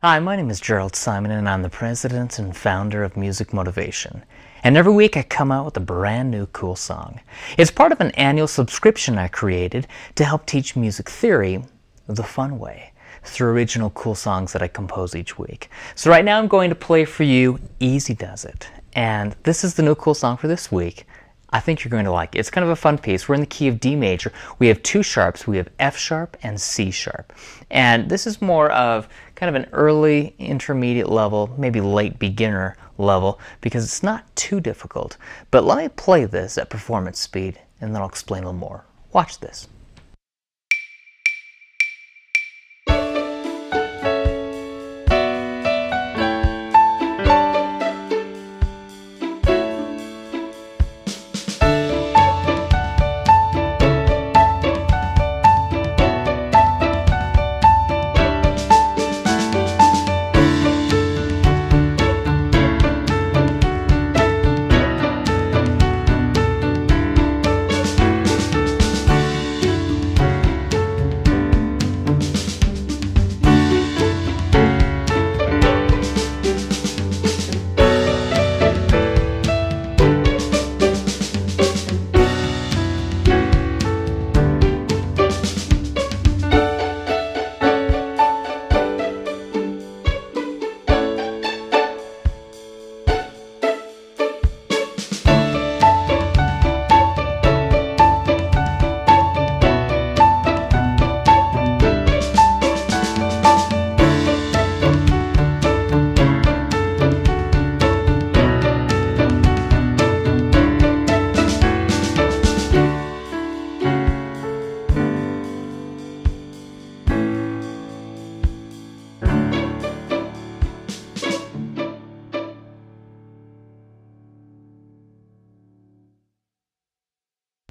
Hi, my name is Jerald Simon and I'm the president and founder of Music Motivation. And every week I come out with a brand new cool song. It's part of an annual subscription I created to help teach music theory the fun way through original cool songs that I compose each week. So right now I'm going to play for you Easy Does It. And this is the new cool song for this week. I think you're going to like it. It's kind of a fun piece. We're in the key of D major. We have two sharps. We have F sharp and C sharp. And this is more of kind of an early intermediate level, maybe late beginner level, because it's not too difficult. But let me play this at performance speed, and then I'll explain a little more. Watch this.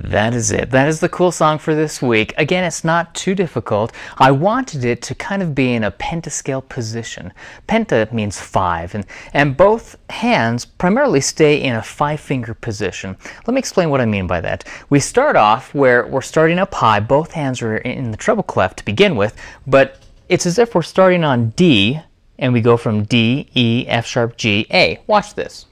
That is it. That is the cool song for this week. Again, it's not too difficult. I wanted it to kind of be in a pentascale position. Penta means five, and both hands primarily stay in a five-finger position. Let me explain what I mean by that. We start off where we're starting up high. Both hands are in the treble clef to begin with, but it's as if we're starting on D, and we go from D, E, F sharp, G, A. Watch this.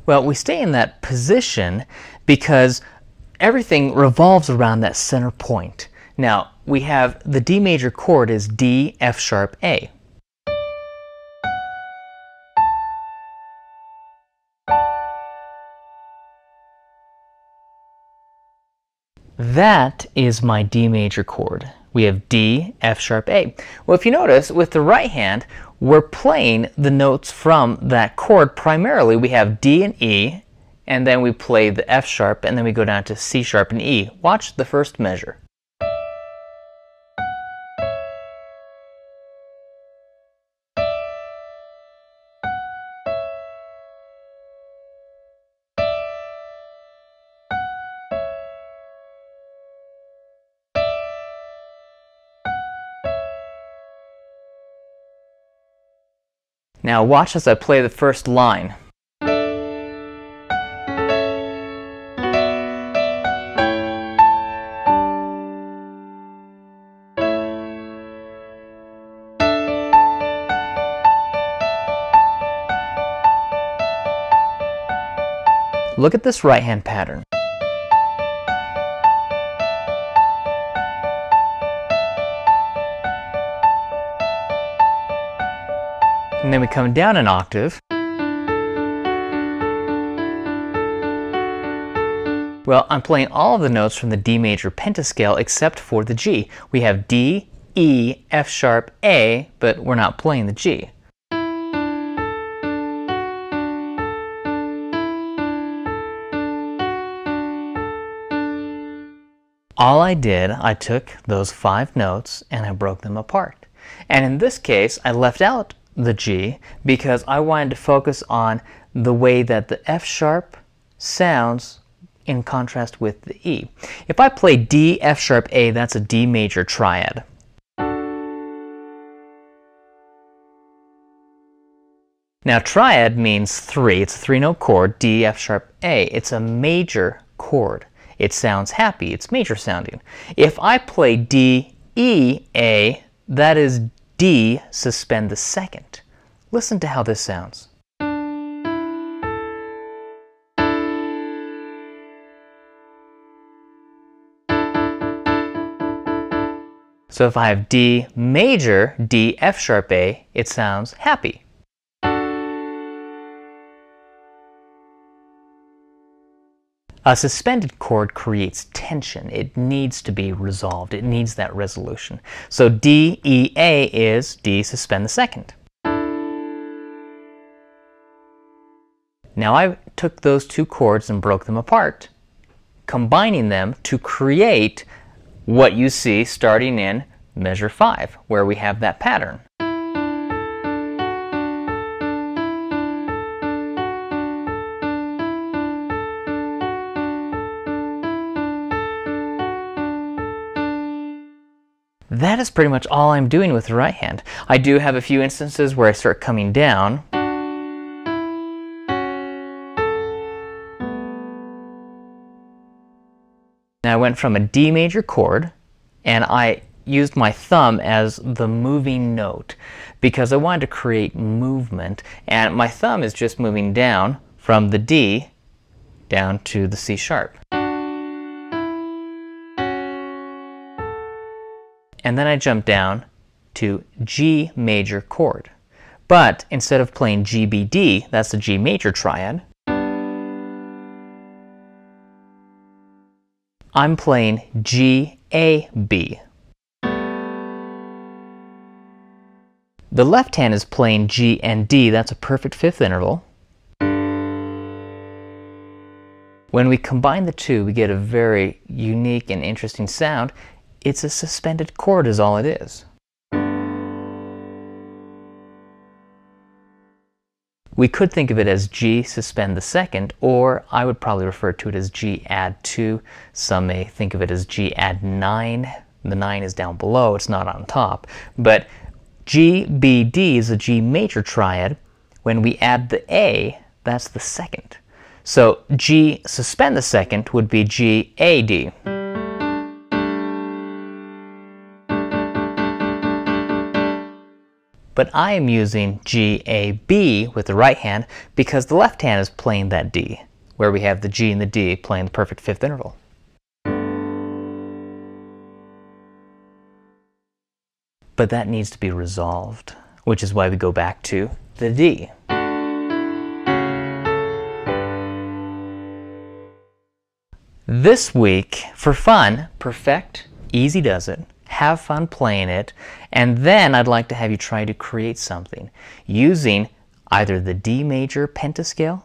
Well, we stay in that position because everything revolves around that center point. Now, we have the D major chord is D, F sharp, A. That is my D major chord. We have D, F sharp, A. Well, if you notice, with the right hand, we're playing the notes from that chord primarily. We have D and E, and then we play the F sharp, and then we go down to C sharp and E. Watch the first measure. Now watch as I play the first line. Look at this right hand pattern. And then we come down an octave. Well, I'm playing all of the notes from the D major pentascale except for the G. We have D, E, F sharp, A, but we're not playing the G. All I did, I took those five notes and I broke them apart. And in this case, I left out the G because I wanted to focus on the way that the F sharp sounds in contrast with the E. If I play D, F sharp, A, that's a D major triad. Now triad means three. It's a three-note chord, D, F sharp, A. It's a major chord. It sounds happy. It's major sounding. If I play D, E, A, that is D, suspend the second. Listen to how this sounds. So if I have D major, D, F sharp, A, it sounds happy. A suspended chord creates tension. It needs to be resolved. It needs that resolution. So D, E, A is D, suspend the second. Now I took those two chords and broke them apart, combining them to create what you see starting in measure 5, where we have that pattern. That is pretty much all I'm doing with the right hand. I do have a few instances where I start coming down. Now I went from a D major chord and I used my thumb as the moving note because I wanted to create movement, and my thumb is just moving down from the D down to the C sharp. And then I jump down to G major chord. But instead of playing G, B, D, that's the G major triad, I'm playing G, A, B. The left hand is playing G and D, that's a perfect fifth interval. When we combine the two, we get a very unique and interesting sound. It's a suspended chord is all it is. We could think of it as G suspend the second, or I would probably refer to it as G add 2. Some may think of it as G add 9. The 9 is down below, it's not on top. But G, B, D is a G major triad. When we add the A, that's the second. So G suspend the second would be G, A, D. But I am using G, A, B with the right hand because the left hand is playing that D, where we have the G and the D playing the perfect fifth interval. But that needs to be resolved, which is why we go back to the D. This week, for fun, perfect, easy does it. Have fun playing it, and then I'd like to have you try to create something using either the D major pentascale,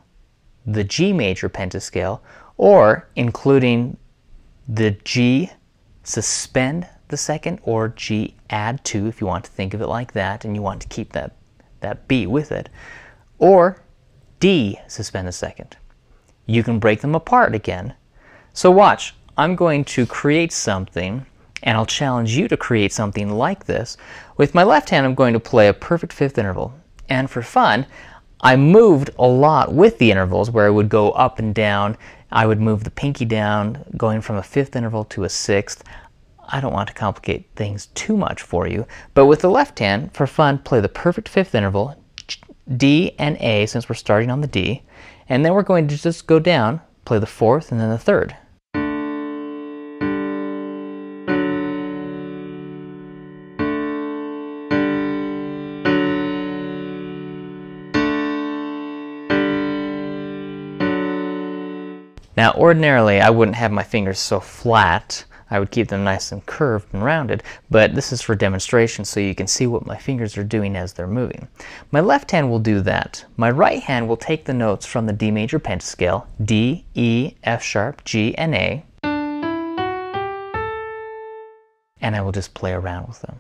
the G major pentascale, or including the G suspend the second, or G add 2 if you want to think of it like that and you want to keep that B with it, or D suspend the second. You can break them apart again. So watch, I'm going to create something, and I'll challenge you to create something like this. With my left hand, I'm going to play a perfect fifth interval. And for fun, I moved a lot with the intervals where I would go up and down. I would move the pinky down, going from a fifth interval to a sixth. I don't want to complicate things too much for you, but with the left hand, for fun, play the perfect fifth interval, D and A, since we're starting on the D, and then we're going to just go down, play the fourth and then the third. Now ordinarily I wouldn't have my fingers so flat. I would keep them nice and curved and rounded, but this is for demonstration so you can see what my fingers are doing as they're moving. My left hand will do that. My right hand will take the notes from the D major pentascale, D, E, F sharp, G, and A, and I will just play around with them.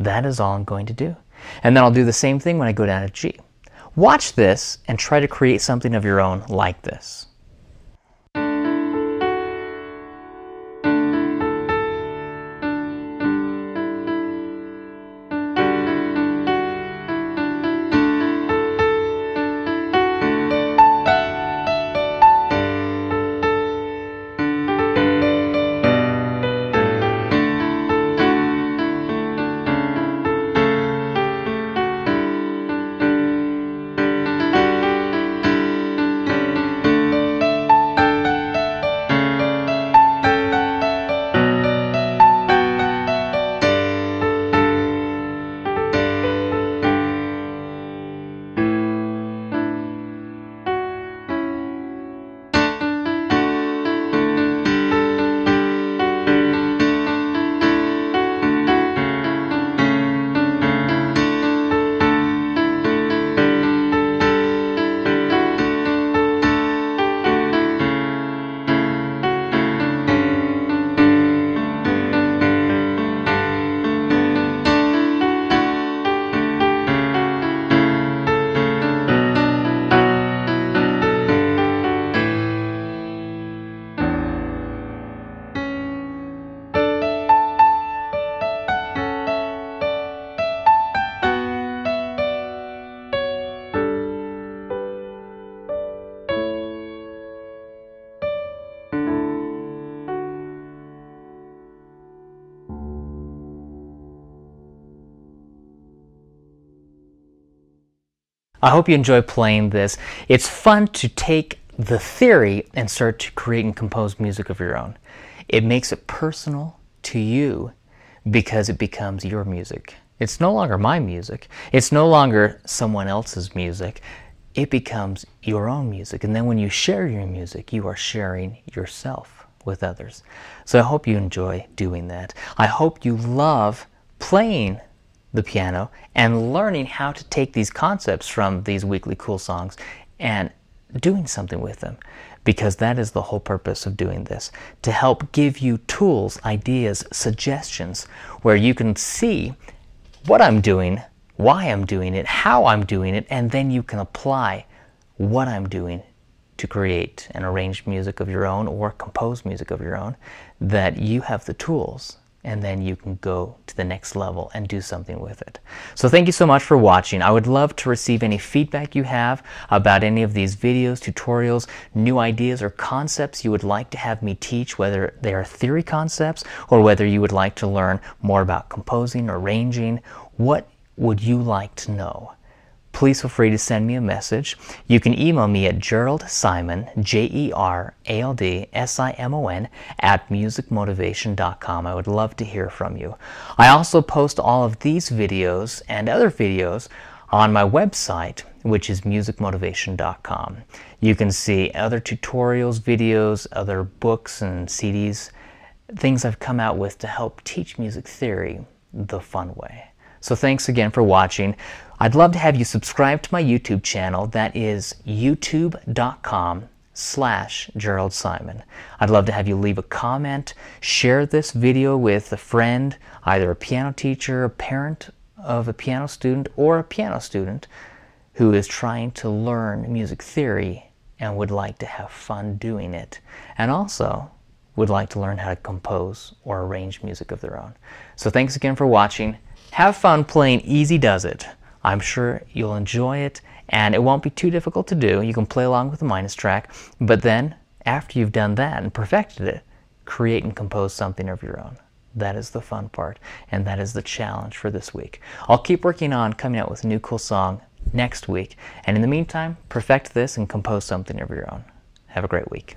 That is all I'm going to do. And then I'll do the same thing when I go down to G. Watch this and try to create something of your own like this. I hope you enjoy playing this. It's fun to take the theory and start to create and compose music of your own. It makes it personal to you because it becomes your music. It's no longer my music. It's no longer someone else's music. It becomes your own music. And then when you share your music, you are sharing yourself with others. So I hope you enjoy doing that. I hope you love playing the piano and learning how to take these concepts from these weekly cool songs and doing something with them, because that is the whole purpose of doing this, to help give you tools, ideas, suggestions, where you can see what I'm doing, why I'm doing it, how I'm doing it, and then you can apply what I'm doing to create and arrange music of your own or compose music of your own, that you have the tools and then you can go to the next level and do something with it. So thank you so much for watching. I would love to receive any feedback you have about any of these videos, tutorials, new ideas or concepts you would like to have me teach, whether they are theory concepts or whether you would like to learn more about composing, arranging. What would you like to know? Please feel free to send me a message. You can email me at Jerald Simon, JeraldSimon, @musicmotivation.com. I would love to hear from you. I also post all of these videos and other videos on my website, which is musicmotivation.com. You can see other tutorials, videos, other books and CDs, things I've come out with to help teach music theory the fun way. So thanks again for watching. I'd love to have you subscribe to my YouTube channel. That is youtube.com/Jerald Simon. I'd love to have you leave a comment, share this video with a friend, either a piano teacher, a parent of a piano student, or a piano student who is trying to learn music theory and would like to have fun doing it, and also would like to learn how to compose or arrange music of their own. So thanks again for watching. Have fun playing Easy Does It. I'm sure you'll enjoy it, and it won't be too difficult to do. You can play along with the minus track, but then, after you've done that and perfected it, create and compose something of your own. That is the fun part, and that is the challenge for this week. I'll keep working on coming out with a new cool song next week, and in the meantime, perfect this and compose something of your own. Have a great week.